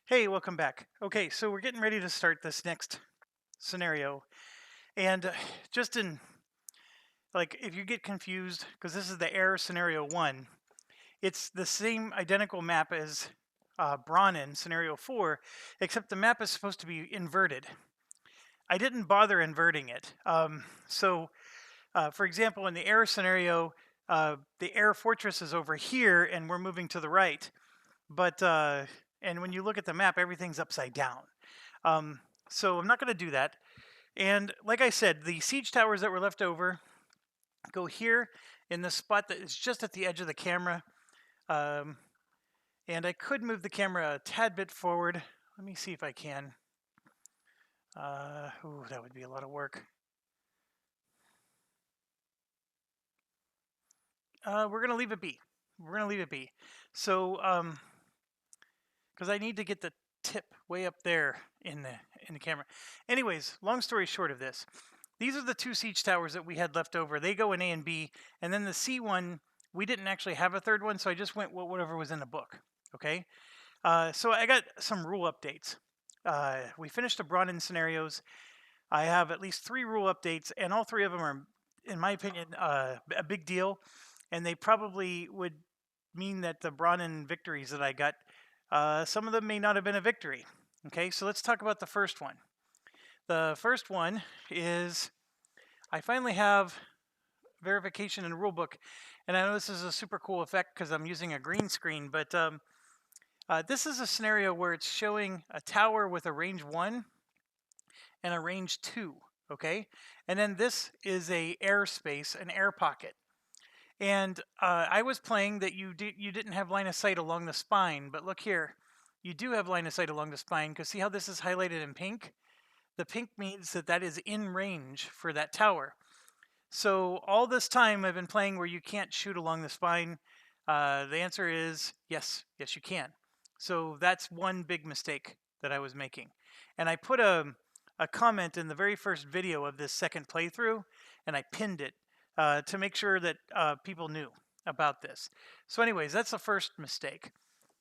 Hey, welcome back. Okay, so we're getting ready to start this next scenario. And just in, like, if you get confused, because this is the error scenario one, it's the same identical map as Braun scenario four, except the map is supposed to be inverted. I didn't bother inverting it. For example, in the error scenario, the air fortress is over here and we're moving to the right. But, and when you look at the map, everything's upside down. So I'm not going to do that. And like I said, the siege towers that were left over go here in the spot that is just at the edge of the camera. Um, and I could move the camera a tad bit forward. Let me see if I can. Ooh, that would be a lot of work. We're going to leave it be. We're going to leave it be. So, because I need to get the tip way up there in the camera. Anyways, long story short of this, these are the two siege towers that we had left over. They go in A and B, and then the C one, we didn't actually have a third one, so I just went with whatever was in the book. Okay, so I got some rule updates. We finished the Bronin scenarios. I have at least 3 rule updates, and all 3 of them are, in my opinion, a big deal, and they probably would mean that the Bronin victories that I got, some of them may not have been a victory. Okay, so let's talk about the first one. The first one is I finally have verification in the rulebook, and I know this is a super cool effect because I'm using a green screen, but this is a scenario where it's showing a tower with a range 1 and a range 2, okay? And then this is a airspace, an air pocket. And I was playing that you didn't have line of sight along the spine, but look here. You do have line of sight along the spine because see how this is highlighted in pink? The pink means that that is in range for that tower. So all this time I've been playing where you can't shoot along the spine. The answer is yes, yes you can. So that's one big mistake that I was making. And I put a comment in the very first video of this second playthrough, and I pinned it to make sure that people knew about this. So anyways, that's the first mistake.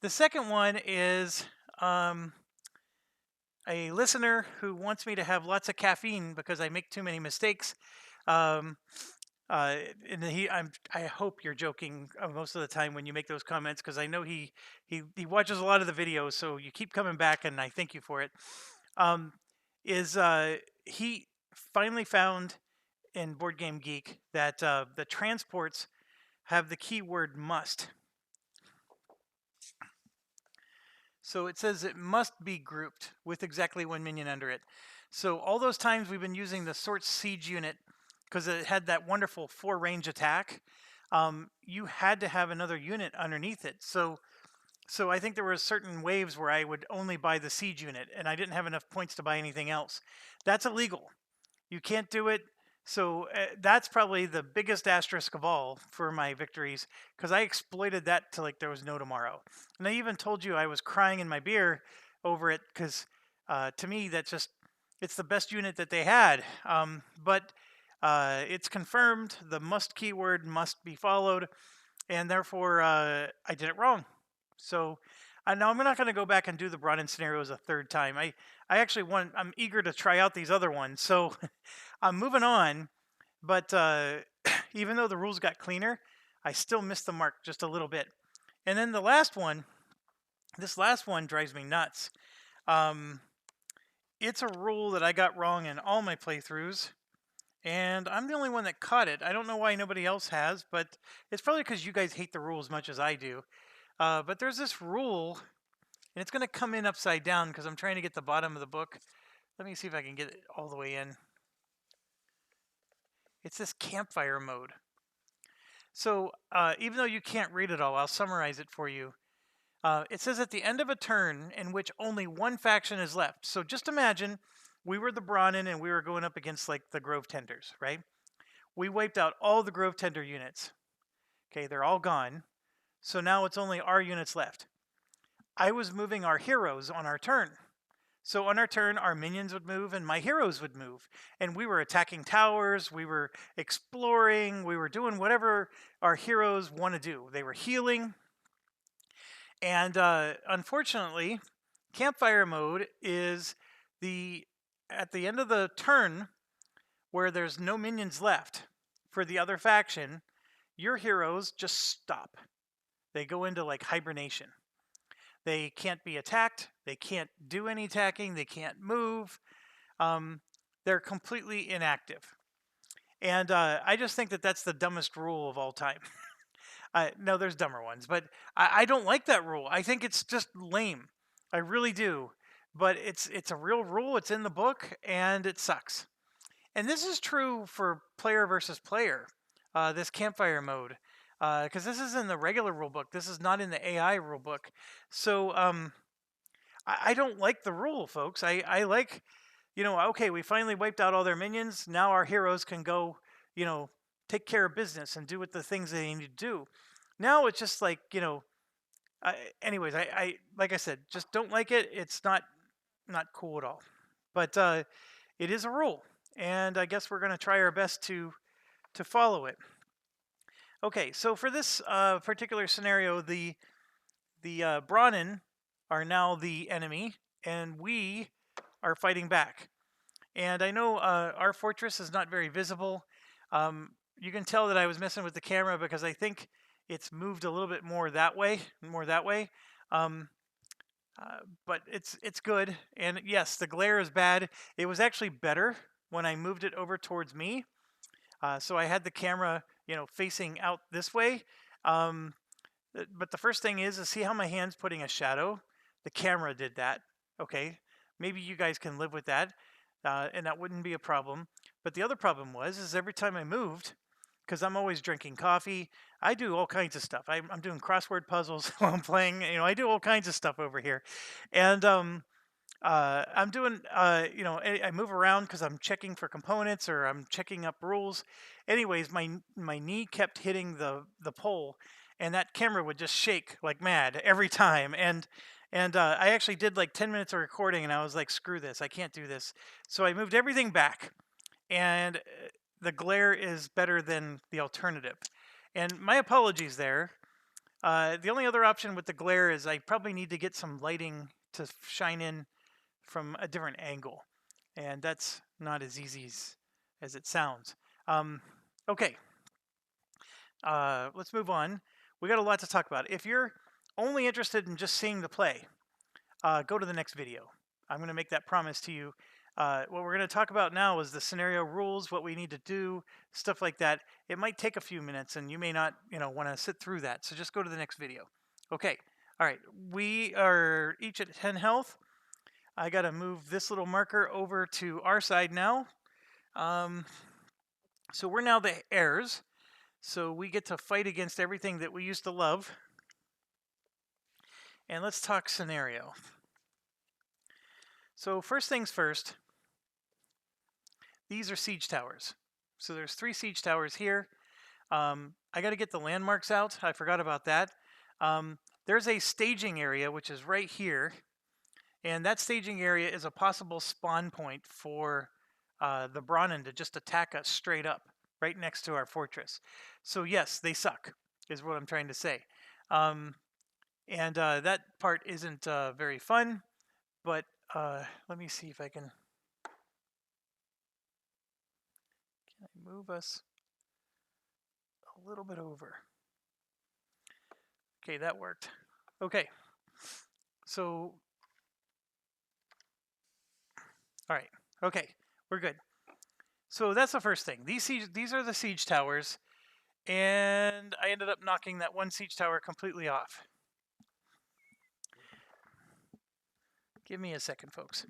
The second one is a listener who wants me to have lots of caffeine because I make too many mistakes. Um, and I hope you're joking most of the time when you make those comments because I know he watches a lot of the videos, so you keep coming back, and I thank you for it. He finally found in Board Game Geek that the transports have the keyword must. So it says it must be grouped with exactly 1 minion under it. So all those times we've been using the Sort Siege unit because it had that wonderful 4 range attack, you had to have another unit underneath it. So I think there were certain waves where I would only buy the siege unit and I didn't have enough points to buy anything else. That's illegal. You can't do it. So that's probably the biggest asterisk of all for my victories because I exploited that to like there was no tomorrow. And I even told you I was crying in my beer over it because to me that's just it's the best unit that they had. But it's confirmed the must keyword must be followed, and therefore I did it wrong. So now I'm not going to go back and do the brought-in scenarios a third time. I actually I'm eager to try out these other ones. So I'm moving on, but even though the rules got cleaner, I still missed the mark just a little bit. And then the last one, this last one drives me nuts. It's a rule that I got wrong in all my playthroughs, and I'm the only one that caught it. I don't know why nobody else has, but it's probably because you guys hate the rule as much as I do. But there's this rule, and it's going to come in upside down because I'm trying to get the bottom of the book. Let me see if I can get it all the way in. It's this campfire mode. So even though you can't read it all, I'll summarize it for you. It says at the end of a turn in which only one faction is left. So just imagine we were the Bronin and we were going up against like the Grove Tenders, right? We wiped out all the Grove Tender units. Okay, they're all gone. So now it's only our units left. I was moving our heroes on our turn. So on our turn, our minions would move and my heroes would move. And we were attacking towers, we were exploring, we were doing whatever our heroes want to do. They were healing. And unfortunately, Campfire mode is at the end of the turn where there's no minions left for the other faction, your heroes just stop. They go into like hibernation. They can't be attacked. They can't do any attacking. They can't move. They're completely inactive. And I just think that that's the dumbest rule of all time. No, there's dumber ones, but I don't like that rule. I think it's just lame. I really do. But it's a real rule. It's in the book, and it sucks. And this is true for player versus player. This campfire mode, because this is in the regular rulebook. This is not in the AI rulebook. So I don't like the rule, folks. I like, okay, we finally wiped out all their minions. Now our heroes can go, take care of business and do what the things they need to do. Now it's just like, anyways, I like I said, just don't like it. It's not cool at all. But it is a rule, and I guess we're going to try our best to follow it. Okay, so for this particular scenario, the Brahmin are now the enemy, and we are fighting back. And I know our fortress is not very visible. You can tell that I was messing with the camera because I think it's moved a little bit more that way. But it's good. And yes, the glare is bad. It was actually better when I moved it over towards me. So I had the camera, facing out this way. But the first thing is see how my hand's putting a shadow? The camera did that. Okay, maybe you guys can live with that, and that wouldn't be a problem. But the other problem is every time I moved, because I'm always drinking coffee, I do all kinds of stuff. I'm doing crossword puzzles while I'm playing. I do all kinds of stuff over here, and I'm doing, I move around because I'm checking for components or I'm checking up rules. Anyways, my knee kept hitting the pole, and that camera would just shake like mad every time. And I actually did like 10 minutes of recording, and I was like, screw this, I can't do this. So I moved everything back, and the glare is better than the alternative. And my apologies there. The only other option with the glare is I probably need to get some lighting to shine in from a different angle, and that's not as easy as it sounds. Okay, let's move on. We got a lot to talk about. If you're only interested in just seeing the play, go to the next video. I'm going to make that promise to you. What we're going to talk about now is the scenario rules, what we need to do, stuff like that. It might take a few minutes, and you may not, want to sit through that. So just go to the next video. Okay. All right. We are each at 10 health. I got to move this little marker over to our side now. So we're now the heirs. So we get to fight against everything that we used to love. And let's talk scenario. So first things first, these are siege towers. So there's 3 siege towers here. I got to get the landmarks out. I forgot about that. There's a staging area, which is right here. And that staging area is a possible spawn point for the Brahmin to just attack us straight up, right next to our fortress. So yes, they suck, is what I'm trying to say. And that part isn't very fun, but let me see if I can I move us a little bit over. Okay, that worked. Okay, so all right, okay, we're good. So that's the first thing. These are the siege towers, and I ended up knocking that one siege tower completely off. Give me a second, folks.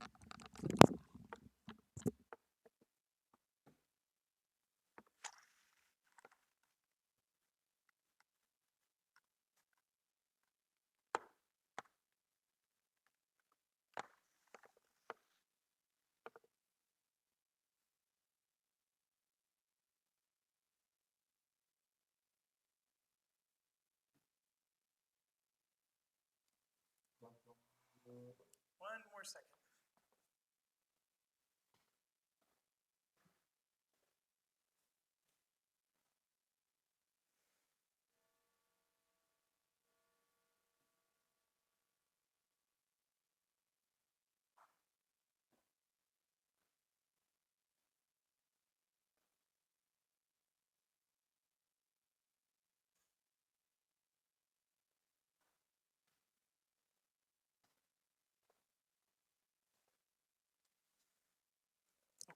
One more second.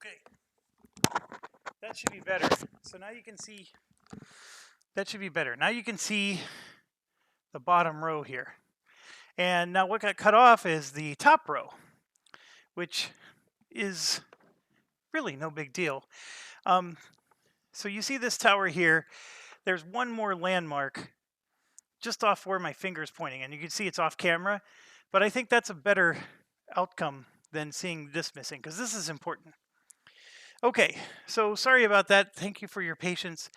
Okay, that should be better. So now you can see, that should be better. Now you can see the bottom row here. And now what got cut off is the top row, which is really no big deal. So you see this tower here. There's one more landmark just off where my finger's pointing, and you can see it's off camera. But I think that's a better outcome than seeing this missing, because this is important. Okay, so sorry about that. Thank you for your patience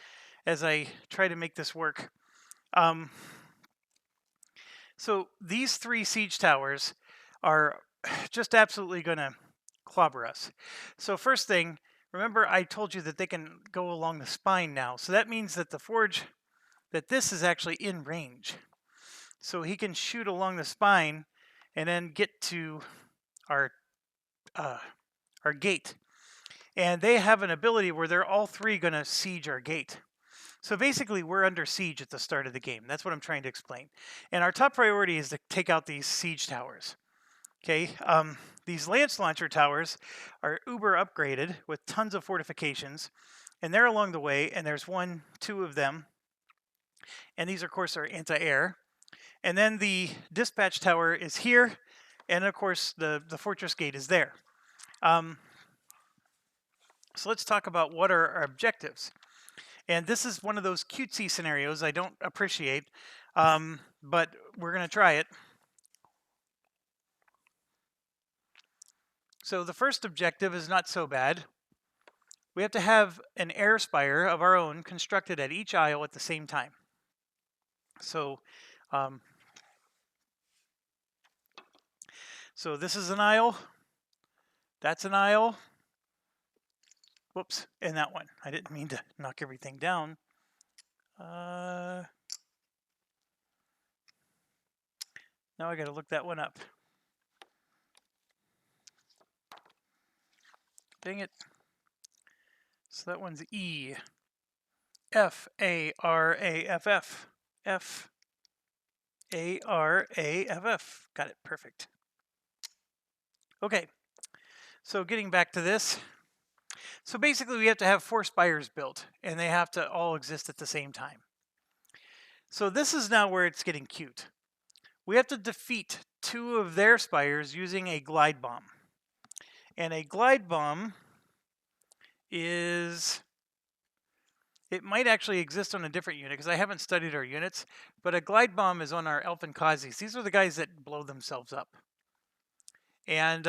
as I try to make this work. So these 3 siege towers are just absolutely going to clobber us. So first thing, remember I told you that they can go along the spine now. So that means that the forge, that this is actually in range. So he can shoot along the spine and then get to our gate. And they have an ability where they're all 3 going to siege our gate. So basically, we're under siege at the start of the game. That's what I'm trying to explain. And our top priority is to take out these siege towers. Okay, these lance launcher towers are uber upgraded with tons of fortifications, and they're along the way. And there's 1, 2 of them, and these, of course, are anti-air. And then the dispatch tower is here, and of course, the fortress gate is there. So let's talk about what are our objectives. And this is one of those cutesy scenarios I don't appreciate, but we're going to try it. So the first objective is not so bad. We have to have an air spire of our own constructed at each aisle at the same time. So, so this is an aisle. That's an aisle. Whoops, and that one. I didn't mean to knock everything down. Now I got to look that one up. Dang it. So that one's E. F-A-R-A-F-F. F-A-R-A-F-F. Got it, perfect. Okay, so getting back to this. So basically we have to have 4 spires built, and they have to all exist at the same time. So this is now where it's getting cute. We have to defeat 2 of their spires using a glide bomb. And a glide bomb is, it might actually exist on a different unit because I haven't studied our units, but a glide bomb is on our Elfin Kazis. These are the guys that blow themselves up. And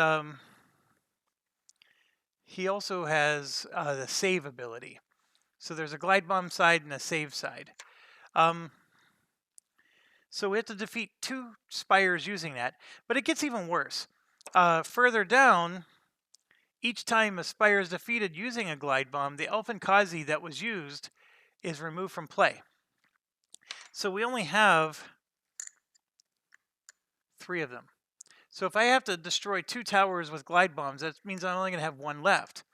he also has the save ability. So there's a glide bomb side and a save side. So we have to defeat 2 spires using that, but it gets even worse. Further down, each time a spire is defeated using a glide bomb, the Elfin Kazi that was used is removed from play. So we only have 3 of them. So if I have to destroy 2 towers with glide bombs, that means I'm only going to have 1 left.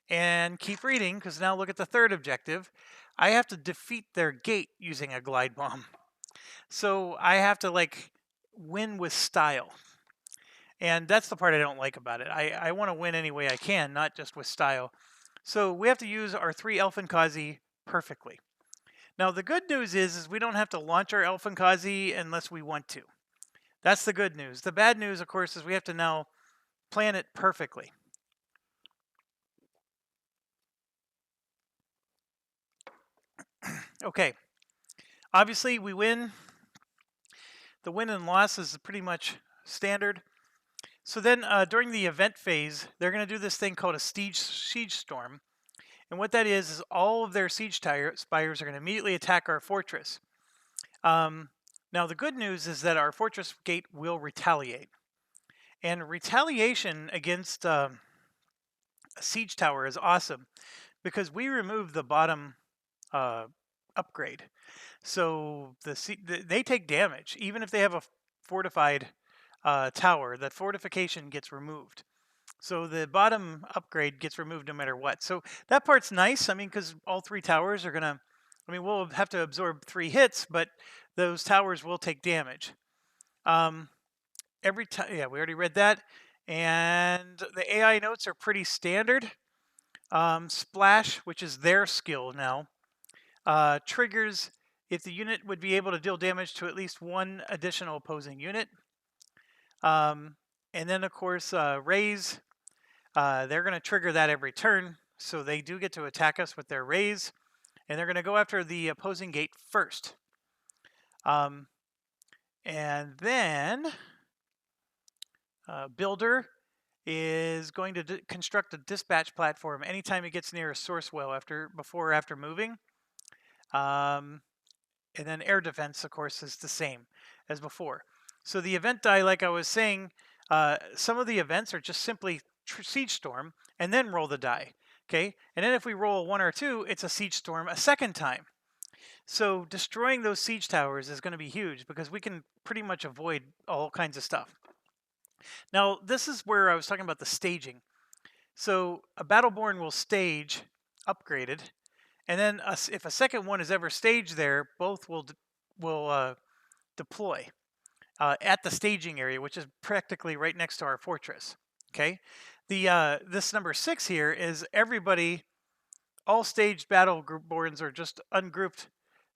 And keep reading, because now look at the third objective. I have to defeat their gate using a glide bomb. So I have to, like, win with style. And that's the part I don't like about it. I want to win any way I can, not just with style. So we have to use our 3 Elfin Kazi perfectly. Now the good news is we don't have to launch our Elfin Kazi unless we want to. That's the good news. The bad news, of course, is we have to now plan it perfectly. Okay. Obviously, we win. The win and loss is pretty much standard. So then during the event phase, they're going to do this thing called a siege storm. And what that is all of their siege spires are going to immediately attack our fortress. Now, the good news is that our fortress gate will retaliate. And retaliation against a siege tower is awesome because we remove the bottom upgrade. So they take damage. Even if they have a fortified tower, that fortification gets removed. So the bottom upgrade gets removed no matter what. So that part's nice. I mean, because all 3 towers are going to, I mean, we'll have to absorb 3 hits, but those towers will take damage. Every time, yeah, we already read that. And the AI notes are pretty standard. Splash, which is their skill now, triggers if the unit would be able to deal damage to at least one additional opposing unit. And then, of course, Raise, they're going to trigger that every turn. So they do get to attack us with their Raise. And they're going to go after the opposing gate first. And then Builder is going to construct a dispatch platform anytime it gets near a source well before or after moving. And then Air Defense, of course, is the same as before. So the event die, like I was saying, some of the events are just simply Siege Storm and then roll the die. Okay, and then if we roll a 1 or 2, it's a Siege Storm a second time. So destroying those siege towers is going to be huge because we can pretty much avoid all kinds of stuff. Now, this is where I was talking about the staging. So a Battleborn will stage upgraded, and then if a second one is ever staged there, both will deploy at the staging area, which is practically right next to our fortress. Okay, this number 6 here is everybody. All staged Battleborns are just ungrouped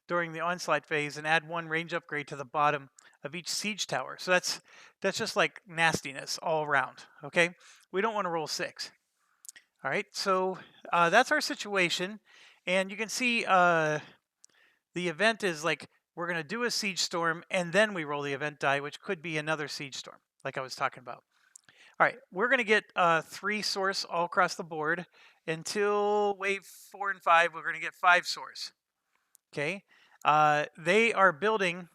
during the onslaught phase and add 1 range upgrade to the bottom of each siege tower. So that's just like nastiness all around. Okay, we don't want to roll 6. All right, so that's our situation, and you can see the event is like we're going to do a siege storm and then we roll the event die, which could be another siege storm, like I was talking about. All right, we're going to get 3 source all across the board. Until wave 4 and 5, we're going to get 5 source. Okay, they are building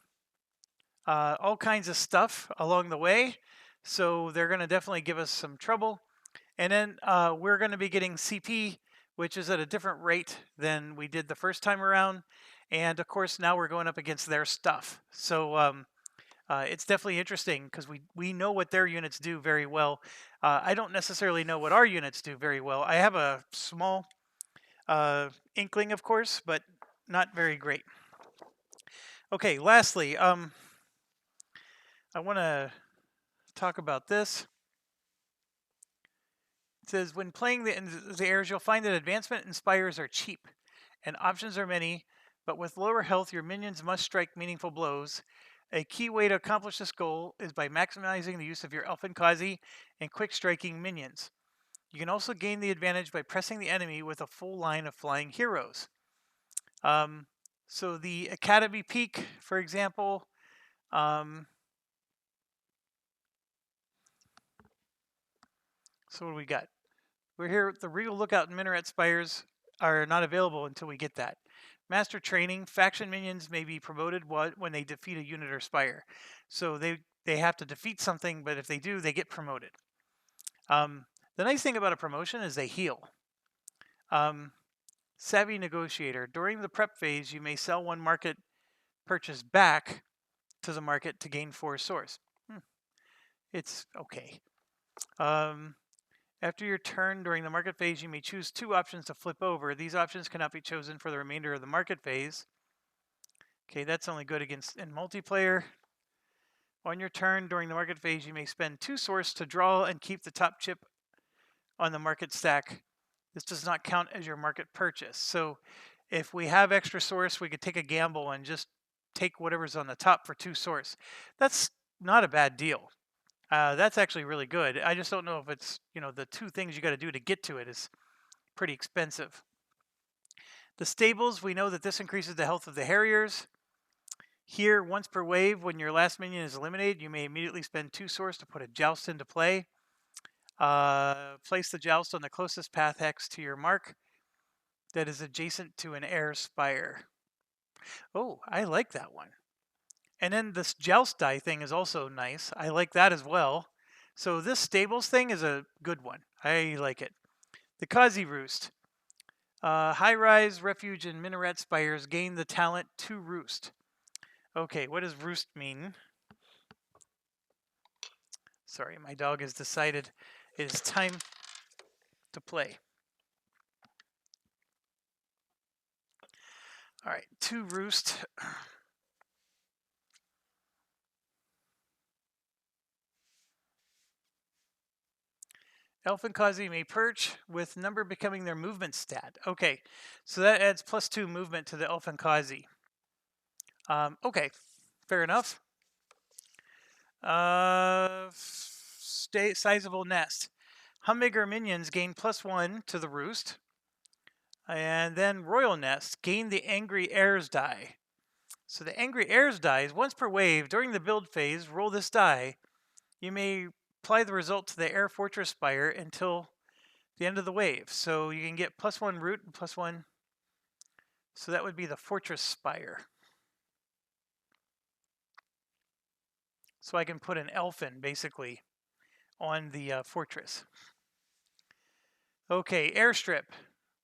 all kinds of stuff along the way, so they're going to definitely give us some trouble. And then we're going to be getting CP, which is at a different rate than we did the first time around. And of course, now we're going up against their stuff. So it's definitely interesting because we know what their units do very well. I don't necessarily know what our units do very well. I have a small inkling, of course, but not very great. Okay, lastly, I want to talk about this. It says, when playing the airs, you'll find that advancement and spires are cheap, and options are many, but with lower health, your minions must strike meaningful blows. A key way to accomplish this goal is by maximizing the use of your Elfin Kazi and quick striking minions. You can also gain the advantage by pressing the enemy with a full line of flying heroes. So the Academy Peak, for example, so what do we got? We're here. The Regal Lookout and Minaret Spires are not available until we get that. Master Training, faction minions may be promoted when they defeat a unit or spire. So they have to defeat something, but if they do, they get promoted. The nice thing about a promotion is they heal. Savvy Negotiator. During the prep phase, you may sell 1 market purchase back to the market to gain 4 source. It's okay. After your turn during the market phase, you may choose 2 options to flip over. These options cannot be chosen for the remainder of the market phase. Okay, that's only good in multiplayer. On your turn during the market phase, you may spend 2 source to draw and keep the top chip on the market stack. This does not count as your market purchase. So if we have extra source, we could take a gamble and just take whatever's on the top for 2 source. That's not a bad deal. That's actually really good. I just don't know if it's, the 2 things you got to do to get to it is pretty expensive. The stables, we know that this increases the health of the Harriers. Here, once per wave, when your last minion is eliminated, you may immediately spend 2 source to put a Joust into play. Place the Joust on the closest path hex to your mark that is adjacent to an air spire. Oh, I like that one. And then this Joust die thing is also nice. I like that as well. So this stables thing is a good one. I like it. The Kazi Roost. High-rise, refuge, and minaret spires gain the talent to roost. Okay, what does roost mean? Sorry, my dog has decided it is time to play. All right, to roost. Elfinkazi may perch with number becoming their movement stat. Okay, so that adds +2 movement to the Elfinkazi. Okay, fair enough. Sizable nest. Hummingbird minions gain +1 to the roost. And then Royal Nest, gain the Angry Heirs die. So the Angry Heirs die is once per wave. During the build phase, roll this die. You may apply the result to the Air Fortress Spire until the end of the wave. So you can get +1 root and +1. So that would be the Fortress Spire. So I can put an elfin, basically, on the fortress. Okay, Airstrip.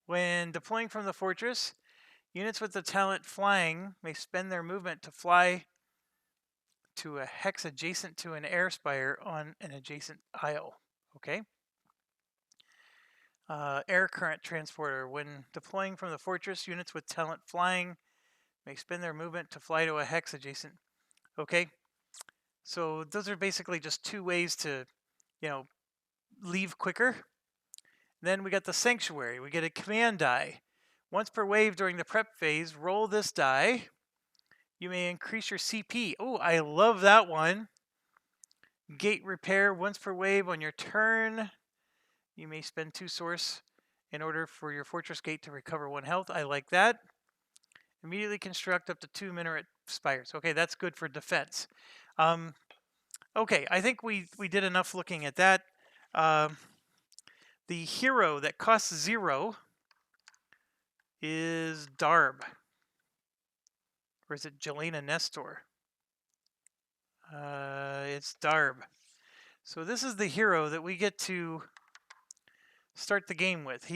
When deploying from the fortress, units with the talent Flying may spend their movement to fly to a hex adjacent to an air spire on an adjacent isle. Okay. Air Current Transporter. When deploying from the fortress, units with talent Flying may spend their movement to fly to a hex adjacent. Okay. So those are basically just two ways to, leave quicker. Then we got the Sanctuary. We get a command die. Once per wave during the prep phase, roll this die. You may increase your CP. Oh, I love that one. Gate repair once per wave on your turn. You may spend 2 source in order for your fortress gate to recover 1 health. I like that. Immediately construct up to 2 minaret spires. Okay, that's good for defense. Okay, I think we did enough looking at that. The hero that costs 0 is Darb. Or is it Jelena Nestor? It's Darb. So this is the hero that we get to start the game with.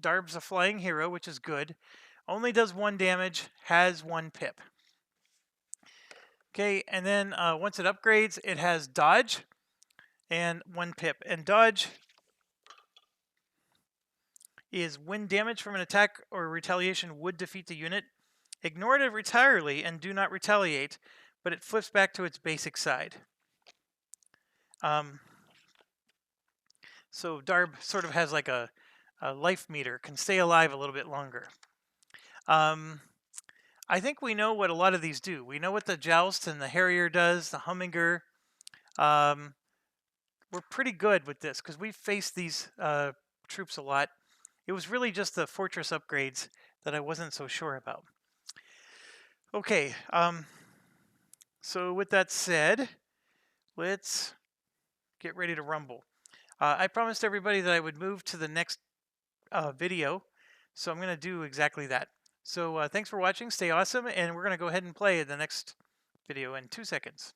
Darb's a flying hero, which is good. Only does 1 damage, has 1 pip. Okay, and then once it upgrades, it has dodge and 1 pip. And dodge is when damage from an attack or retaliation would defeat the unit. Ignore it entirely and do not retaliate, but it flips back to its basic side. So Darb sort of has like a life meter, can stay alive a little bit longer. I think we know what a lot of these do. We know what the Joust and the Harrier does, the Hummingbird. We're pretty good with this because we've faced these troops a lot. It was really just the fortress upgrades that I wasn't so sure about. Okay, so with that said, let's get ready to rumble. I promised everybody that I would move to the next video, so I'm going to do exactly that. So thanks for watching, stay awesome, and we're going to go ahead and play the next video in 2 seconds.